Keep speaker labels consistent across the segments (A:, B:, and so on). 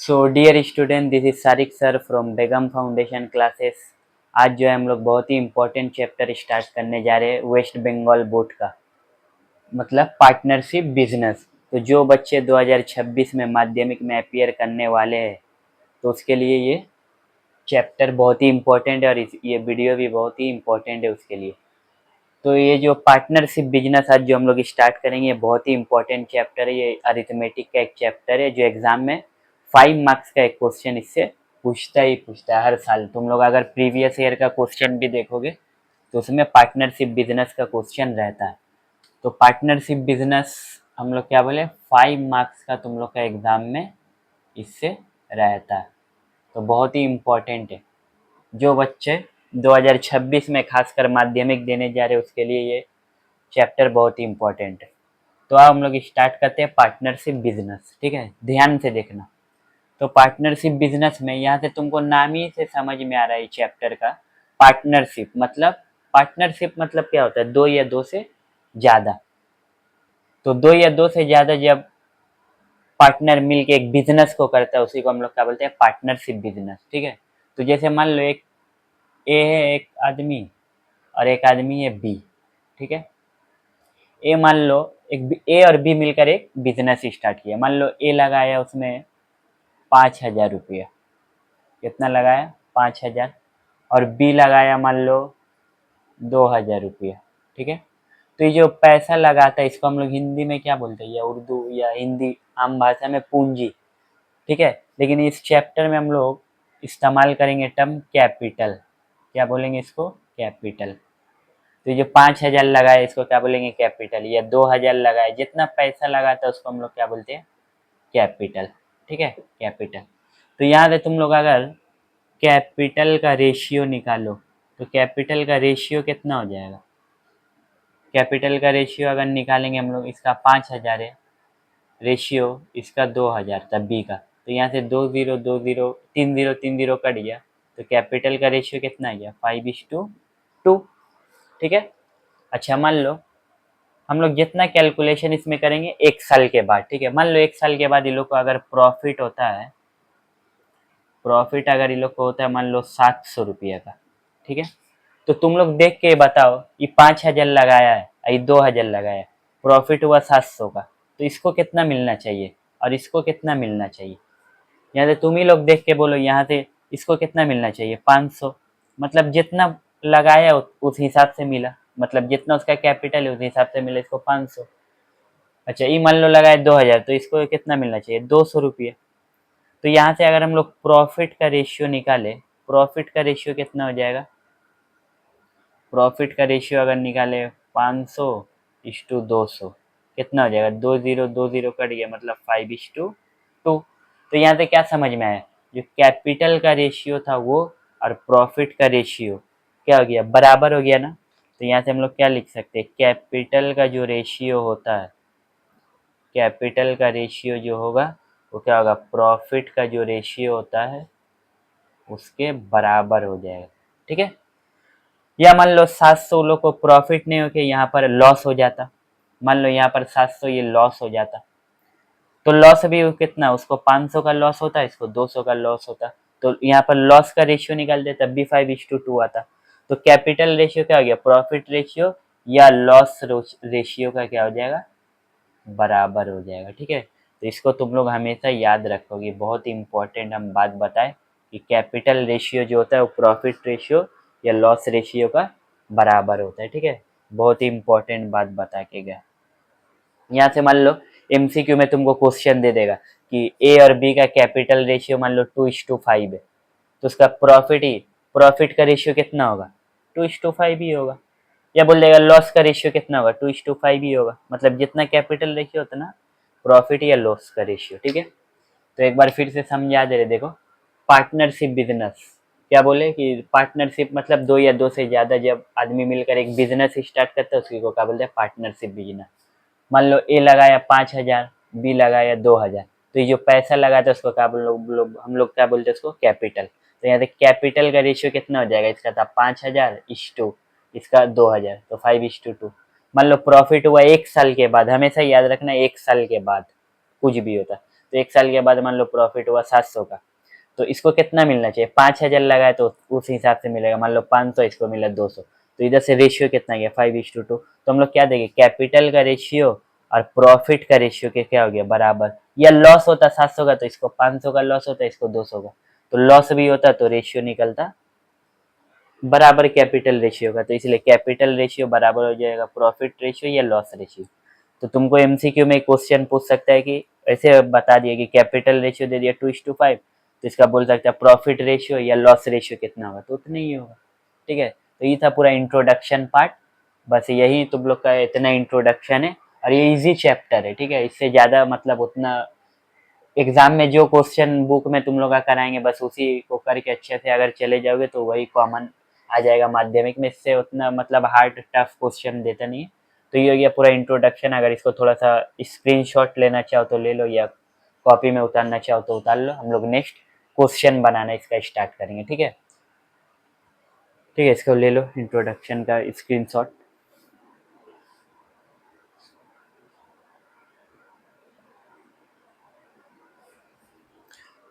A: So dear student, this is Sarik sir from Begum foundation classes. आज जो है हम लोग बहुत ही इम्पोर्टेंट चैप्टर स्टार्ट करने जा रहे हैं वेस्ट बंगाल बोर्ड का, मतलब पार्टनरशिप बिजनेस। तो जो बच्चे 2026 में माध्यमिक में अपीयर करने वाले हैं तो उसके लिए ये चैप्टर बहुत ही इम्पोर्टेंट है और ये वीडियो भी बहुत ही इम्पोर्टेंट है उसके लिए। तो ये जो पार्टनरशिप बिजनेस आज जो हम लोग स्टार्ट करेंगे, ये बहुत ही इम्पोर्टेंट चैप्टर है। ये अरिथमेटिक का एक चैप्टर है जो एग्जाम में 5 मार्क्स का एक क्वेश्चन इससे पूछता ही पूछता है हर साल। तुम लोग अगर प्रीवियस ईयर का क्वेश्चन भी देखोगे तो उसमें पार्टनरशिप बिजनेस का क्वेश्चन रहता है। तो पार्टनरशिप बिजनेस हम लोग क्या बोले, 5 मार्क्स का तुम लोग का एग्जाम में इससे रहता है, तो बहुत ही इम्पोर्टेंट है। जो बच्चे 2026 में खासकर माध्यमिक देने जा रहे हैं उसके लिए ये चैप्टर बहुत ही इम्पोर्टेंट है। तो अब हम लोग स्टार्ट करते हैं पार्टनरशिप बिजनेस। ठीक है, ध्यान से देखना। तो पार्टनरशिप बिजनेस में यहाँ से तुमको नाम ही से समझ में आ रहा है चैप्टर का। पार्टनरशिप मतलब क्या होता है, दो या दो से ज्यादा। तो दो या दो से ज्यादा जब पार्टनर मिलके एक बिजनेस को करता है उसी को हम लोग क्या बोलते हैं, पार्टनरशिप बिजनेस। ठीक है, तो जैसे मान लो एक ए है एक आदमी और एक आदमी है बी। ठीक है, ए मान लो एक ए और बी मिलकर एक बिजनेस स्टार्ट किया। मान लो ए लगाया उसमें 5,000 रुपया। कितना लगाया, 5,000। और बी लगाया मान लो 2,000 रुपया। ठीक है, तो ये जो पैसा लगाता है इसको हम लोग हिंदी में क्या बोलते हैं, या उर्दू या हिंदी आम भाषा में पूंजी। ठीक है, लेकिन इस चैप्टर में हम लोग इस्तेमाल करेंगे टर्म कैपिटल। क्या बोलेंगे इसको, कैपिटल। तो ये जो 5,000 लगाए इसको क्या बोलेंगे, कैपिटल। या 2,000 लगाए, जितना पैसा लगाता है उसको हम लोग क्या बोलते हैं, कैपिटल। ठीक है, कैपिटल। तो यहाँ से तुम लोग अगर कैपिटल का रेशियो निकालो तो कैपिटल का रेशियो कितना हो जाएगा। कैपिटल का रेशियो अगर निकालेंगे हम लोग, इसका 5,000 है रेशियो, इसका 2,000 था बी का। तो यहाँ से 2 0 2 0 3 0 3 0 कट गया। तो कैपिटल का रेशियो कितना आ गया, 5:2। ठीक है, अच्छा मान लो हम लोग जितना कैलकुलेशन इसमें करेंगे 1 साल के बाद। ठीक है, मान लो 1 साल के बाद ये लोग को अगर प्रॉफिट होता है, प्रॉफिट अगर ये लोग को होता है मान लो 700 रुपये का। ठीक है, तो तुम लोग देख के बताओ, ये 5,000 लगाया है, ये 2,000 लगाया है, प्रॉफिट हुआ 700 का। तो इसको कितना मिलना चाहिए और इसको कितना मिलना चाहिए। यहाँ से तुम ही लोग देख के बोलो, यहाँ से इसको कितना मिलना चाहिए, 500। मतलब जितना लगाया उस हिसाब से मिला, मतलब जितना उसका कैपिटल है उस हिसाब से मिला इसको 500। अच्छा, ये मान लो लगाए 2,000, तो इसको कितना मिलना चाहिए, 200 रुपये। तो यहाँ से अगर हम लोग प्रॉफिट का रेशियो निकाले, प्रॉफिट का रेशियो कितना हो जाएगा, प्रॉफिट का रेशियो अगर निकाले 500:200 कितना हो जाएगा, 2 0 2 0 कट गया, मतलब 5:2। तो यहाँ से क्या समझ में आया, जो कैपिटल का रेशियो था वो और प्रॉफिट का रेशियो क्या हो गया, बराबर हो गया ना। तो यहाँ से हम लोग क्या लिख सकते हैं, कैपिटल का जो रेशियो होता है, कैपिटल का रेशियो जो होगा वो क्या होगा, प्रॉफिट का जो रेशियो होता है उसके बराबर हो जाएगा। ठीक है, या मान लो 700 लोग को प्रॉफिट नहीं होके यहाँ पर लॉस हो जाता। मान लो यहाँ पर 700 ये लॉस हो जाता, तो लॉस भी कितना, उसको 500 का लॉस होता, इसको 200 का लॉस होता। तो यहाँ पर लॉस का रेशियो निकाल दे तब भी 5:2 आता। तो कैपिटल रेशियो क्या हो गया, प्रॉफिट रेशियो या लॉस रेशियो का क्या हो जाएगा, बराबर हो जाएगा। ठीक है, तो इसको तुम लोग हमेशा याद रखोगे, बहुत ही इंपॉर्टेंट हम बात बताएं कि कैपिटल रेशियो जो होता है वो प्रॉफिट रेशियो या लॉस रेशियो का बराबर होता है। ठीक है, बहुत ही इंपॉर्टेंट बात बता के गया। यहाँ से मान लो एमसीक्यू में तुमको क्वेश्चन दे देगा कि ए और बी का कैपिटल रेशियो मान लो 2:5 है, तो उसका प्रॉफिट का रेशियो कितना होगा, 2:5 ही होगा। या बोल देगा लॉस का रेशियो कितना होगा, 2:5 ही होगा। मतलब जितना कैपिटल रेशियो होता है ना, प्रॉफिट या लॉस का रेशियो। ठीक है, तो एक बार फिर से समझा दे रहे, देखो पार्टनरशिप बिजनेस क्या बोले कि पार्टनरशिप मतलब दो या दो से ज्यादा जब आदमी मिलकर एक बिजनेस स्टार्ट करता है उसी को क्या बोलते हैं, पार्टनरशिप बिजनेस। मान लो ए लगाया 5,000, बी लगाया 2,000, तो ये जो पैसा लगाता है उसको क्या हम लोग क्या बोलते हैं, उसको कैपिटल। तो यहाँ से कैपिटल का रेशियो कितना हो जाएगा, इसका था 5,000 इस टू इसका 2,000, तो 5:2। मान लो प्रॉफिट हुआ 1 साल के बाद, हमेशा याद रखना 1 साल के बाद। कुछ भी होता, तो 1 साल के बाद मान लो प्रॉफिट हुआ 700 का, तो इसको कितना मिलना चाहिए, 5,000 लगाए तो उस हिसाब से मिलेगा, मान लो 500, इसको मिला 200, तो इधर से रेशियो कितना गया 5:2। तो हम लोग क्या देंगे, कैपिटल का रेशियो और प्रॉफिट का रेशियो के क्या हो गया बराबर, या लॉस होता 700 का तो इसको 500 का लॉस होता, इसको 200 का, तो लॉस भी होता तो रेशियो निकलता बराबर कैपिटल रेशियो का, तो इसलिए कैपिटल रेशियो बराबर हो जाएगा प्रॉफिट रेशियो या लॉस रेशियो। तो तुमको एमसीक्यू में क्वेश्चन पूछ सकता है कि ऐसे बता दिया कि कैपिटल रेशियो दे दिया 2:5, तो इसका बोल सकता है प्रॉफिट रेशियो या लॉस रेशियो कितना होगा, तो उतना ही होगा। ठीक है, तो ये था पूरा इंट्रोडक्शन पार्ट, बस यही तुम लोग का इतना इंट्रोडक्शन है, और ये इजी चैप्टर है। ठीक है, इससे ज़्यादा मतलब उतना एग्जाम में जो क्वेश्चन बुक में तुम लोग का कराएंगे बस उसी को करके अच्छे से अगर चले जाओगे तो वही कॉमन आ जाएगा माध्यमिक में, इससे उतना मतलब हार्ड टफ क्वेश्चन देता नहीं है। तो ये हो गया पूरा इंट्रोडक्शन, अगर इसको थोड़ा सा स्क्रीनशॉट लेना चाहो तो ले लो, या कॉपी में उतारना चाहो तो उतार लो। हम लोग नेक्स्ट क्वेश्चन बनाना इसका स्टार्ट करेंगे। ठीक है, ठीक है, इसको ले लो इंट्रोडक्शन का स्क्रीनशॉट।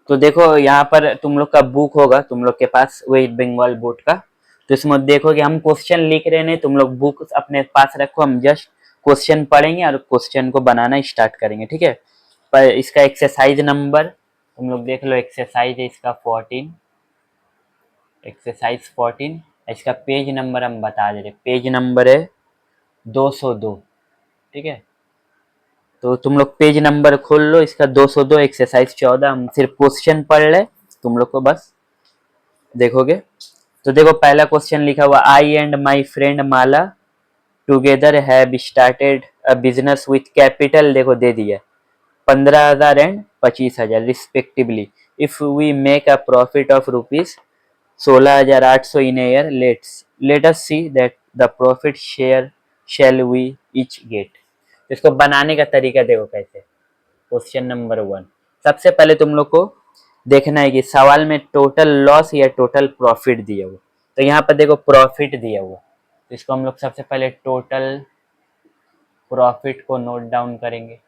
A: तो देखो यहाँ पर तुम लोग का बुक होगा तुम लोग के पास वेस्ट बंगाल बोर्ड का, तो इसमें देखो कि हम क्वेश्चन लिख रहे हैं, तुम लोग बुक अपने पास रखो, हम जस्ट क्वेश्चन पढ़ेंगे और क्वेश्चन को बनाना स्टार्ट करेंगे। ठीक है, पर इसका एक्सरसाइज नंबर तुम लोग देख लो, एक्सरसाइज है इसका 14, एक्सरसाइज 14, इसका पेज नंबर हम बता दे रहे, पेज नंबर है 202। ठीक है, तो तुम लोग पेज नंबर खोल लो, इसका 202 एक्सरसाइज 14, हम सिर्फ क्वेश्चन पढ़ रहे, तुम लोग को बस देखोगे। तो देखो पहला क्वेश्चन लिखा हुआ, I and my friend Mala together have started a business with capital, देखो दे दिया 15,000 and 25,000 respectively, if we make a profit of rupees 16,800 in a year, let us see that the profit share shall we each get। इसको बनाने का तरीका देखो कैसे। Question number 1, सबसे पहले तुम लोग को देखना है कि सवाल में टोटल लॉस या टोटल प्रॉफिट दिया हुआ, तो यहाँ पर देखो प्रॉफिट दिया हुआ, तो इसको हम लोग सबसे पहले टोटल प्रॉफिट को नोट डाउन करेंगे।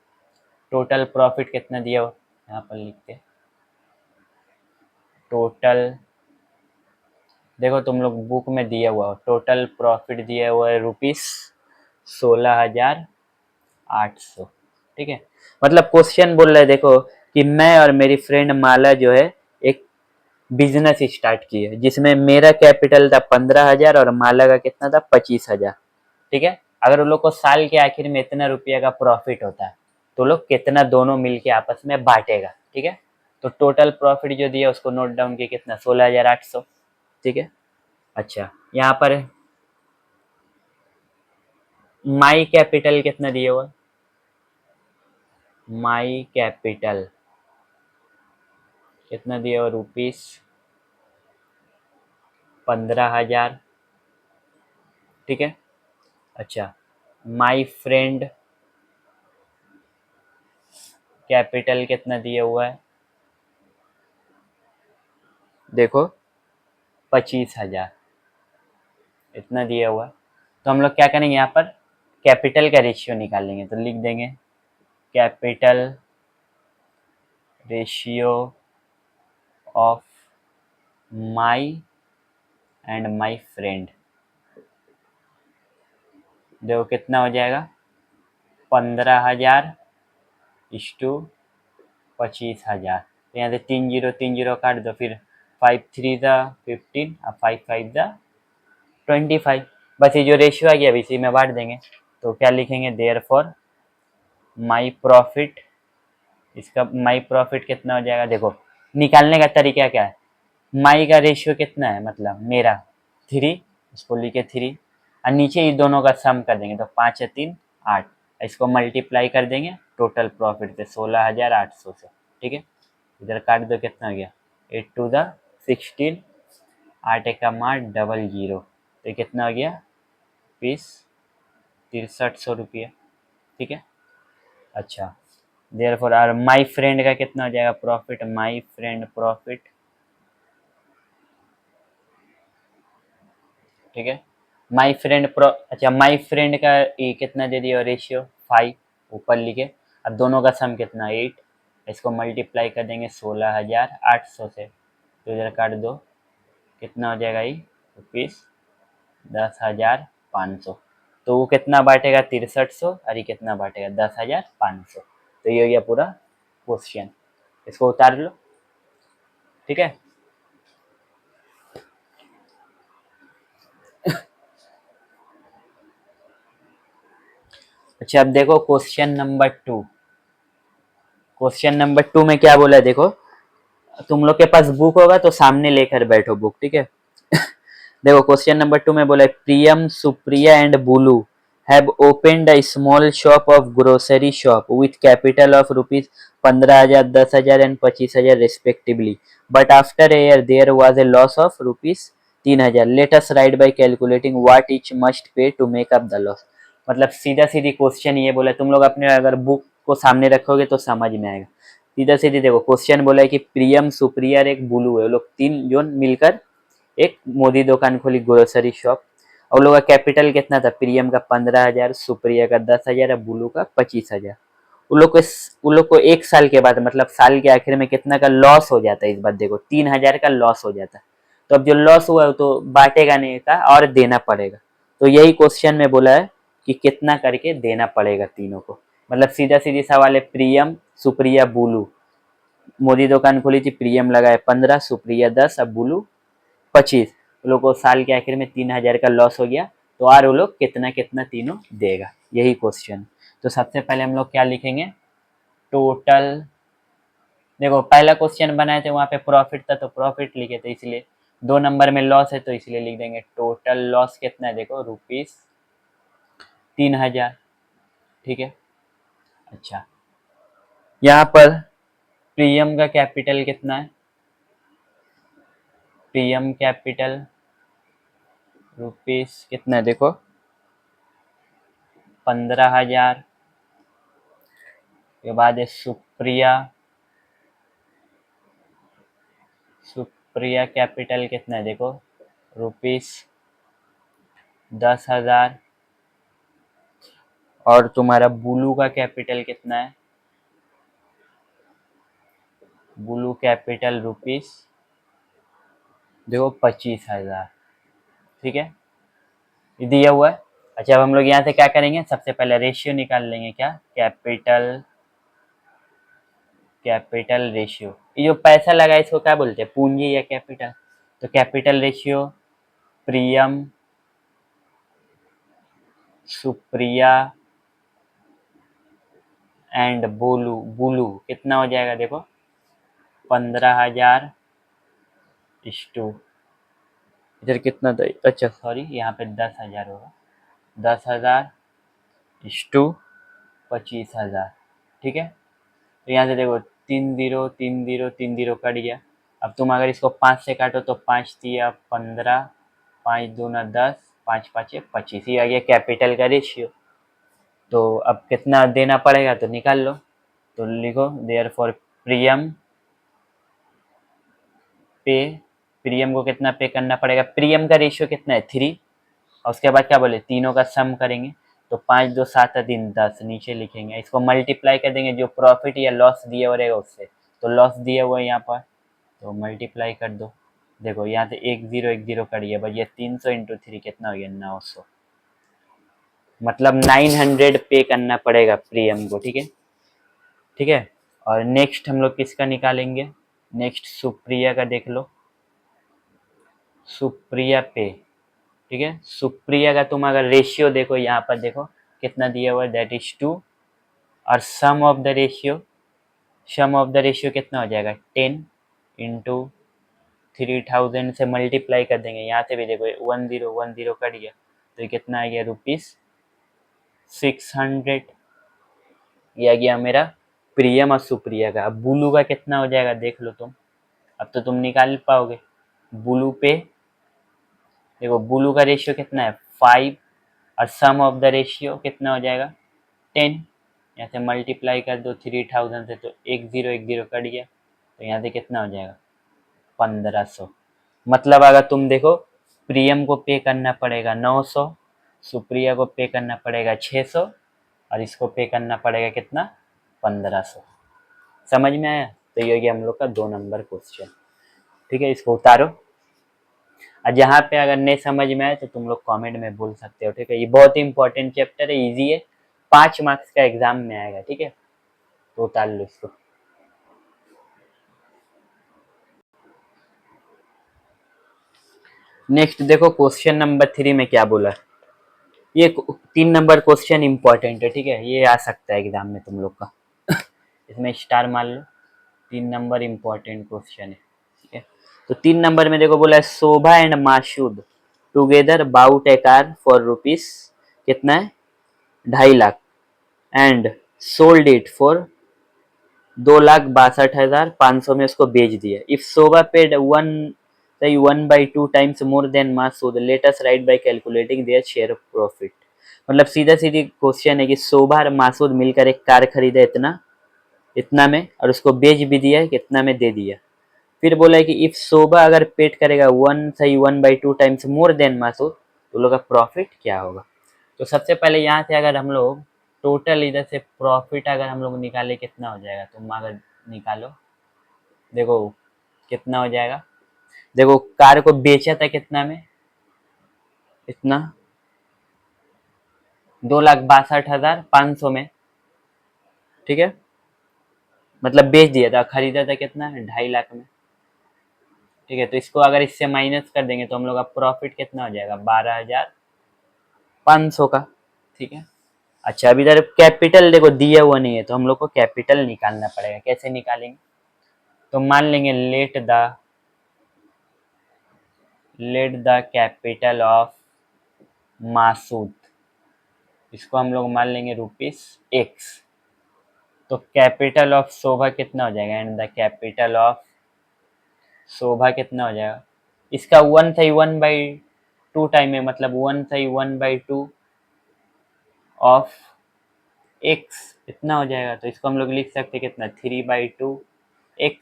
A: टोटल प्रॉफिट कितना दिया हुआ, यहाँ पर लिखते हैं टोटल, देखो तुम लोग बुक में दिया हुआ टोटल प्रॉफिट दिया हुआ है ₹16,800। ठीक है, मतलब क्वेश्चन बोल रहा है देखो कि मैं और मेरी फ्रेंड माला जो है एक बिजनेस स्टार्ट की है, जिसमें मेरा कैपिटल था 15,000 और माला का कितना था 25,000। ठीक है, अगर उन लोग को साल के आखिर में इतना रुपया का प्रॉफिट होता है तो लोग कितना दोनों मिलके आपस में बांटेगा। ठीक है, तो टोटल प्रॉफिट जो दिया उसको नोट डाउन किया कितना 16,800। ठीक है, अच्छा यहाँ पर माई कैपिटल कितना दिया हुआ, माई कैपिटल कितना दिया हुआ ₹15,000। ठीक है, अच्छा माई फ्रेंड कैपिटल कितना दिया हुआ है, देखो 25,000 इतना दिया हुआ है। तो हम लोग क्या करेंगे, यहाँ पर कैपिटल का रेशियो निकालेंगे, तो लिख देंगे capital ratio of my and my friend, देखो कितना हो जाएगा 15,000 इस्टू 25,000, तो यहाँ से 3 0 काट दो, फिर 5 3 15 और 5 5 25, बस ये जो रेशियो आ गया अब इसी में बांट देंगे। तो क्या लिखेंगे, देयर फॉर माई प्रॉफिट, इसका माई प्रॉफिट कितना हो जाएगा, देखो निकालने का तरीका क्या है, माई का रेशियो कितना है मतलब मेरा 3, इसको लिखे 3, और नीचे ये दोनों का सम कर देंगे, तो 5 या 3 8, इसको मल्टीप्लाई कर देंगे टोटल प्रॉफिट पे 16,800 से। ठीक है, इधर काट दो, कितना हो गया 8 2 16, 8 1 डबल 0, तो कितना हो गया 6300 रुपये। ठीक है, अच्छा देयरफॉर और माई फ्रेंड का कितना हो जाएगा प्रॉफिट, माई फ्रेंड प्रॉफिट, ठीक है अच्छा माई फ्रेंड का ये कितना दे दिया रेशियो 5, ऊपर लिखे, अब दोनों का सम कितना 8, इसको मल्टीप्लाई कर देंगे 16,800 से, तो इधर काट दो, कितना हो जाएगा ये ₹10,500। तो वो कितना बांटेगा 6300, और ये कितना बांटेगा 10,500। तो ये हो गया पूरा क्वेश्चन, इसको उतार लो, ठीक है। अच्छा, अब देखो क्वेश्चन नंबर 2। क्वेश्चन नंबर 2 में क्या बोला है देखो, तुम लोग के पास बुक होगा तो सामने लेकर बैठो बुक, ठीक है। देखो क्वेश्चन नंबर 2 में बोला है, Priyam, Supriya and Bulu have opened a small shop of grocery shop with capital of rupees 15,000, 10,000 and 25,000 respectively, but after a year there was a loss of rupees 3,000। Let us write by calculating what each must pay to make up the loss. मतलब सीधा सीधी question ये बोला, तुम लोग अपने अगर book को सामने रखोगे तो समझ में आएगा। सीधा सीधी देखो क्वेश्चन बोला है कि प्रियम, सुप्रिया और एक बुलू है, वो लोग तीन जो मिलकर एक मोदी दुकान खोली, ग्रोसरी शॉप। और लोगों का कैपिटल कितना था, प्रियम का 15,000, सुप्रिया का 10,000 और बुलू का 25,000। उन लोग को एक साल के बाद, मतलब साल के आखिर में कितना का लॉस हो जाता है, इस बात देखो 3,000 का लॉस हो जाता है। तो अब जो लॉस हुआ है तो बांटेगा नहीं का और देना पड़ेगा। तो यही क्वेश्चन में बोला है कि कितना करके देना पड़ेगा तीनों को। मतलब सीधा सीधी सवाल है, प्रियम, सुप्रिया, बुलू, मोदी दुकान खोली थी, प्रियम लगाए 15, सुप्रिया 10 और बुलू 25। लोग को साल के आखिर में 3,000 का लॉस हो गया, तो और वो लोग कितना कितना तीनों देगा, यही क्वेश्चन। तो सबसे पहले हम लोग क्या लिखेंगे, टोटल। देखो पहला क्वेश्चन बनाए थे वहां पे प्रॉफिट था तो प्रॉफिट लिखे थे, इसलिए 2 नंबर में लॉस है तो इसलिए लिख देंगे टोटल लॉस कितना है, देखो रुपीज 3,000, ठीक है। अच्छा, यहाँ पर प्रियम का कैपिटल कितना है, प्रियम कैपिटल रुपीज कितना है देखो 15,000। के बाद है सुप्रिया, सुप्रिया कैपिटल कितना है देखो रुपीज 10,000। और तुम्हारा बुलू का कैपिटल कितना है, बुलू कैपिटल रुपीज देखो 25,000, ठीक है, ये दिया हुआ है। अच्छा, अब हम लोग यहाँ से क्या करेंगे, सबसे पहले रेशियो निकाल लेंगे, क्या कैपिटल, कैपिटल रेशियो। ये जो पैसा लगा है इसको क्या बोलते हैं, पूंजी या कैपिटल। तो capital ratio Priyam, Supriya and blue, blue कितना हो जाएगा देखो 15,000 इस्टू, इधर कितना था, अच्छा सॉरी यहाँ पे 10,000 होगा, 10,000 इस्टू 25,000, ठीक है। तो यहाँ से देखो 3 0 3 0 3 0 कट गया। अब तुम अगर इसको 5 से काटो तो 5 दिया 15, 5 दूना 10, 5 5 25, ये आ गया कैपिटल का रेशियो। तो अब कितना देना पड़ेगा तो निकाल लो, तो लिखो देयर फॉर प्रियम पे, प्रियम को कितना पे करना पड़ेगा, प्रियम का रेशियो कितना है 3, और उसके बाद क्या बोले तीनों का सम करेंगे, तो 5 2 7 3 10 नीचे लिखेंगे, इसको मल्टीप्लाई कर देंगे जो प्रॉफिट या लॉस दिया हुआ रहेगा उससे। तो लॉस दिया हुआ है यहाँ पर, तो मल्टीप्लाई कर दो। देखो यहाँ से 1 0 कट गया भाई, ये 300 इंटू 3 कितना हो गया 900। मतलब 900 पे करना पड़ेगा प्रियम को, ठीक है, ठीक है। और नेक्स्ट हम लोग किसका निकालेंगे, नेक्स्ट सुप्रिया का देख लो, सुप्रिया पे, ठीक है। सुप्रिया का तुम अगर रेशियो देखो यहाँ पर देखो कितना दिया हुआ है, दैट इज 2, और sum of the ratio, sum of the ratio कितना हो जाएगा 10 इंटू 3,000 से मल्टीप्लाई कर देंगे, यहाँ से भी देखो 1 0 कट गया, तो ये कितना आ गया रुपीज 600। ये आ गया मेरा प्रियम और सुप्रिया का। अब बुलू का कितना हो जाएगा देख लो तुम, अब तो तुम निकाल पाओगे। बुलू पे देखो, बुलू का रेशियो कितना है 5, और सम ऑफ द रेशियो कितना हो जाएगा 10, यहाँ से मल्टीप्लाई कर दो 3,000 से, तो 1 0 कट गया, तो यहाँ से कितना हो जाएगा 1,500। मतलब अगर तुम देखो प्रियम को पे करना पड़ेगा 900, सुप्रिया को पे करना पड़ेगा 600, और इसको पे करना पड़ेगा कितना 1500। समझ में आया? तो ये हो गया हम लोग का 2 नंबर क्वेश्चन। ठीक है, इसको उतारो। और जहाँ पे अगर नहीं समझ में आए तो तुम लोग कमेंट में बोल सकते हो। ठीक है, ये बहुत ही इंपॉर्टेंट चैप्टर है, इजी है, 5 मार्क्स का एग्जाम में आएगा। ठीक है, तो उतार लो इसको। नेक्स्ट देखो क्वेश्चन नंबर 3 में क्या बोला। ये 3 नंबर क्वेश्चन इंपॉर्टेंट है। ठीक है, ये आ सकता है एग्जाम में तुम लोग का। इसमें स्टार मान लो, 3 नंबर इंपॉर्टेंट क्वेश्चन है। ठीक है, तो 3 नंबर में देखो बोला है Shobha and Masood together bought a car for rupees कितना है 2.5 lakh and sold it for 2,62,500 में उसको बेच दिया। If Shobha paid 1/2 times more than Masood let us write by calculating their share of profit. मतलब सीधा सीधी क्वेश्चन है कि शोभा और मासूद मिलकर एक कार खरीदे इतना इतना में और उसको बेच भी दिया कितना में दे दिया। फिर बोला है कि इफ शोभा अगर पेड करेगा 1/2 टाइम्स मोर देन मासूद तो लोग का प्रॉफिट क्या होगा। तो सबसे पहले यहाँ से अगर हम लोग टोटल इधर से प्रॉफिट अगर हम लोग निकाले कितना हो जाएगा, तुम अगर निकालो देखो कितना हो जाएगा। देखो कार को बेचा था कितना में, इतना 2,62,500 में। ठीक है, मतलब बेच दिया था, खरीदा था कितना 2.5 लाख में। ठीक है, तो इसको अगर इससे माइनस कर देंगे तो हम लोग का प्रॉफिट कितना हो जाएगा 12,500 का। ठीक है, अच्छा अभी इधर कैपिटल देखो दिया हुआ नहीं है तो हम लोग को कैपिटल निकालना पड़ेगा। कैसे निकालेंगे, तो मान लेंगे let the capital of Masood, इसको हम लोग मान लेंगे ₹X। तो कैपिटल ऑफ शोभा कितना हो जाएगा एंड द कैपिटल ऑफ शोभा कितना हो जाएगा। इसका 1/2 टाइम है, मतलब 1/2 ऑफ x इतना हो जाएगा। तो इसको हम लोग लिख सकते हैं कितना 3/2 x।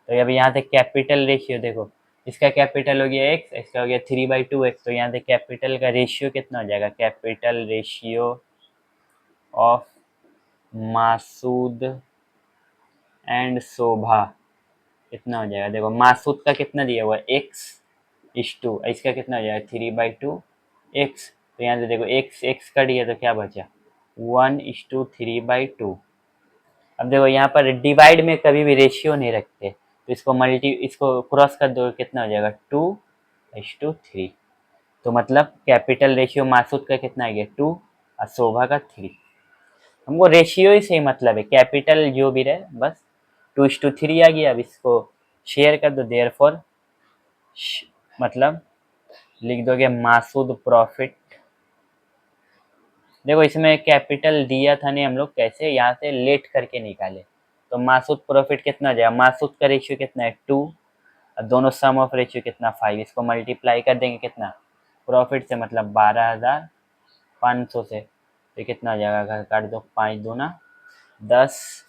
A: तो अब यहाँ से कैपिटल रेशियो देखो, इसका कैपिटल हो गया x, इसका हो गया 3/2 x। तो यहाँ से कैपिटल का रेशियो कितना हो जाएगा, capital ratio of Masood and Shobha कितना हो जाएगा। देखो मासूद का कितना दिया हुआ x/2, इसका कितना हो जाएगा 3/2 x। तो यहाँ से देखो x कट गया तो क्या बचा 1/3/2। अब देखो यहाँ पर डिवाइड में कभी भी रेशियो नहीं रखते, तो इसको क्रॉस कर दो कितना हो जाएगा 2/3। तो मतलब कैपिटल रेशियो मासूद का कितना आ गया 2 और शोभा का 3। हमको रेशियो ही से मतलब है, कैपिटल जो भी रहे बस 2/3 आ गया। अब इसको शेयर कर दो, देयरफॉर मतलब लिख दोगे मासूद प्रॉफिट। देखो इसमें कैपिटल दिया था नहीं, हम लोग कैसे यहाँ से लेट करके निकाले। तो मासूद प्रॉफिट कितना हो जाएगा, मासूद का रेशियो कितना है 2 और दोनों सम ऑफ रेशियो कितना 5। इसको मल्टीप्लाई कर देंगे कितना प्रॉफिट से, मतलब 12,500 से। तो कितना हो जाएगा, घर काट दो 5 दूना 10,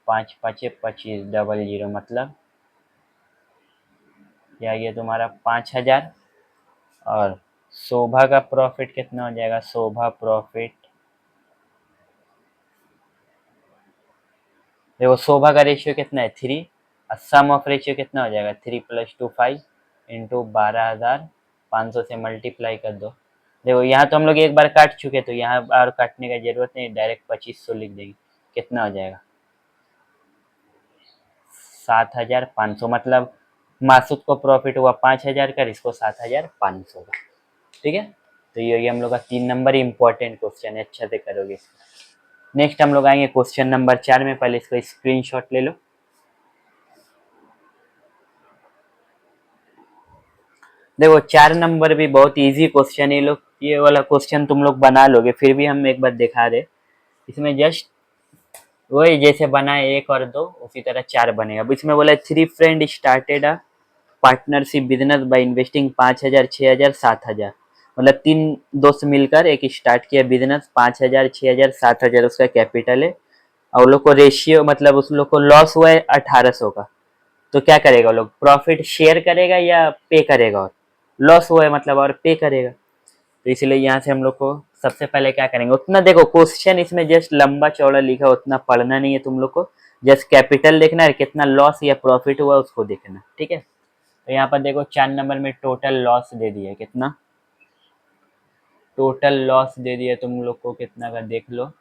A: 5 5 25 00, मतलब क्या गया तुम्हारा 5,000। और शोभा का प्रॉफिट कितना हो जाएगा, शोभा प्रॉफिट देखो शोभा का रेशियो कितना है 3 और सम ऑफ रेशियो कितना हो जाएगा 3 + 2 5 इंटू 12,500 से मल्टीप्लाई कर दो। देखो यहाँ तो हम लोग एक बार काट चुके, तो यहाँ और काटने का जरूरत नहीं, डायरेक्ट 2500 लिख देंगे। कितना हो जाएगा 7,500, मतलब मासूद को प्रॉफिट हुआ 5,000 का, इसको 7,500 का। ठीक है, तो ये हम लोग का 3 नंबर इंपॉर्टेंट क्वेश्चन है, अच्छा से करोगे। नेक्स्ट हम लोग आएंगे क्वेश्चन नंबर 4 में। पहले इसको स्क्रीनशॉट ले लो। देखो 4 नंबर भी बहुत इजी क्वेश्चन है, लोग ये वाला क्वेश्चन तुम लोग बना लोगे। फिर भी हम एक बार दिखा दे, इसमें जस्ट वही जैसे बना है 1 और 2 उसी तरह 4 बनेगा। अब इसमें बोला 3 friend started a partnership business by investing 5,000 6,000 7,000। मतलब 3 दोस्त मिलकर एक स्टार्ट किया बिजनेस, 5,000 6,000 7,000 उसका कैपिटल है। और लोग को रेशियो मतलब उस लोग को लॉस हुआ है 1,800 का। तो क्या करेगा लोग, प्रॉफिट शेयर करेगा या पे करेगा, और लॉस हुआ है मतलब और पे करेगा। तो इसलिए यहाँ से हम लोग को सबसे पहले क्या करेंगे, उतना देखो क्वेश्चन इसमें जस्ट लंबा चौड़ा लिखा उतना पढ़ना नहीं है तुम लोग को, जस्ट कैपिटल देखना है, कितना लॉस या प्रॉफिट हुआ उसको देखना, ठीक है। तो यहाँ पर देखो 4 नंबर में टोटल लॉस दे दिया, कितना टोटल लॉस दे दिया तुम लोग को, कितना का देख लो,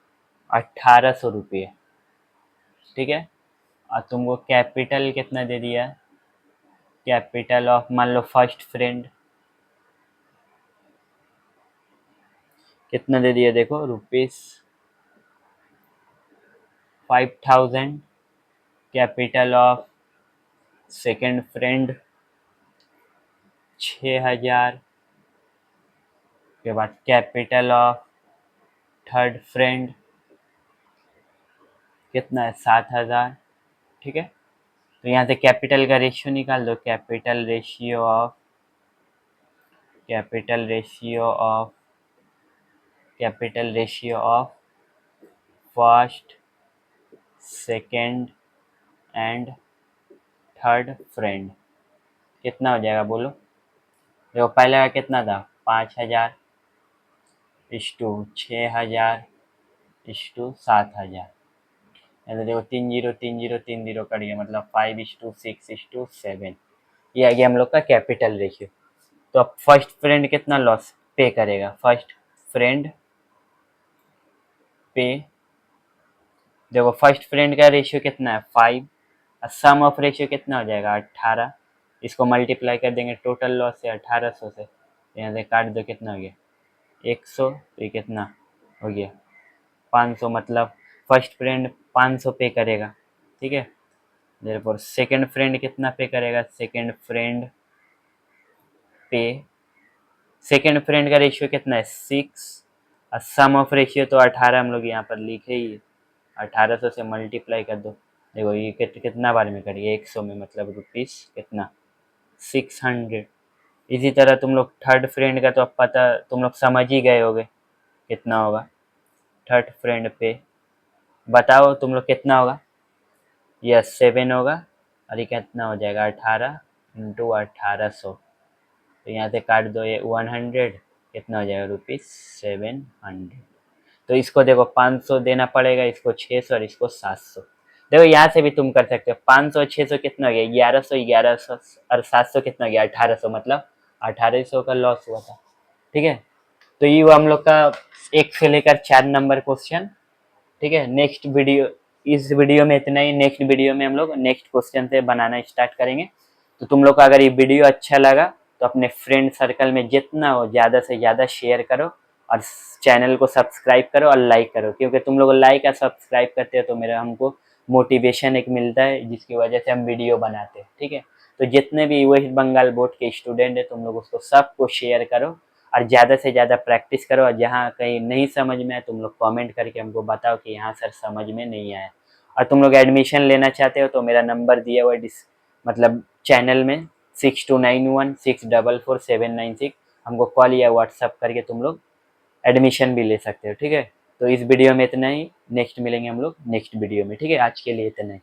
A: 1800 रुपये, ठीक है। और तुमको कैपिटल कितना दे दिया, कैपिटल ऑफ मान लो फर्स्ट फ्रेंड कितना दे दिया देखो, ₹5000, कैपिटल ऑफ सेकंड फ्रेंड 6000, के बाद कैपिटल ऑफ थर्ड फ्रेंड कितना है 7000, ठीक है। तो यहाँ से कैपिटल का रेशियो निकाल दो, capital ratio of first second and third friend कितना हो जाएगा बोलो। देखो पहले का कितना था, 5000 इस्टू 6000 इस्टू 7000, तो देखो 3 0 कट गया, मतलब 5:6:7, ये आ गया हम लोग का कैपिटल रेशियो। तो अब फर्स्ट फ्रेंड कितना लॉस पे करेगा, फर्स्ट फ्रेंड पे, देखो फर्स्ट फ्रेंड का रेशियो कितना है 5, और सम ऑफ रेशियो कितना हो जाएगा 18, इसको मल्टीप्लाई कर देंगे टोटल लॉस से 1800 से, यहाँ से काट दो, कितना हो गया 100, तो ये कितना हो गया 500, मतलब फर्स्ट फ्रेंड 500 पे करेगा, ठीक है। देयरफॉर सेकंड फ्रेंड कितना पे करेगा, सेकंड फ्रेंड का रेशियो कितना है 6, और सम ऑफ रेशियो तो 18 हम लोग यहाँ पर लिखे ही है, 1800 से मल्टीप्लाई कर दो, देखो ये कितना बार में करिए 100 में, मतलब रुपीस कितना 600। इसी तरह तुम लोग थर्ड फ्रेंड का तो अब पता तुम लोग समझ ही गए होगे कितना होगा, थर्ड फ्रेंड पे बताओ तुम लोग कितना होगा, यस 7 होगा, और ये कितना हो जाएगा 18 इंटू 1800, तो यहाँ से काट दो ये 100, कितना हो जाएगा ₹700। तो इसको देखो 500 देना पड़ेगा, इसको 600 और इसको 700। देखो यहाँ से भी तुम कर सकते हो, 500 और 600 कितना हो गया 1100, 1100 और 700 कितना हो गया 1800, मतलब 1800 का लॉस हुआ था, ठीक है। तो ये हुआ हम लोग का 1 से लेकर 4 नंबर क्वेश्चन, ठीक है। नेक्स्ट वीडियो, इस वीडियो में इतना ही, नेक्स्ट वीडियो में हम लोग नेक्स्ट क्वेश्चन से बनाना स्टार्ट करेंगे। तो तुम लोग को अगर ये वीडियो अच्छा लगा तो अपने फ्रेंड सर्कल में जितना हो ज़्यादा से ज़्यादा शेयर करो, और चैनल को सब्सक्राइब करो और लाइक करो, क्योंकि तुम लोग लाइक और सब्सक्राइब करते हो तो मेरा हमको मोटिवेशन एक मिलता है, जिसकी वजह से हम वीडियो बनाते हैं, ठीक है। तो जितने भी वेस्ट बंगाल बोर्ड के स्टूडेंट है तुम लोग उसको सबको शेयर करो, और ज़्यादा से ज़्यादा प्रैक्टिस करो, और जहाँ कहीं नहीं समझ में आए तुम लोग कमेंट करके हमको बताओ कि यहाँ सर समझ में नहीं आया। और तुम लोग एडमिशन लेना चाहते हो तो मेरा नंबर दिया हुआ मतलब चैनल में 6291644796, हमको कॉल या व्हाट्सअप करके तुम लोग एडमिशन भी ले सकते हो, ठीक है। तो इस वीडियो में इतना ही, नेक्स्ट मिलेंगे हम लोग नेक्स्ट वीडियो में, ठीक है। आज के लिए इतना ही।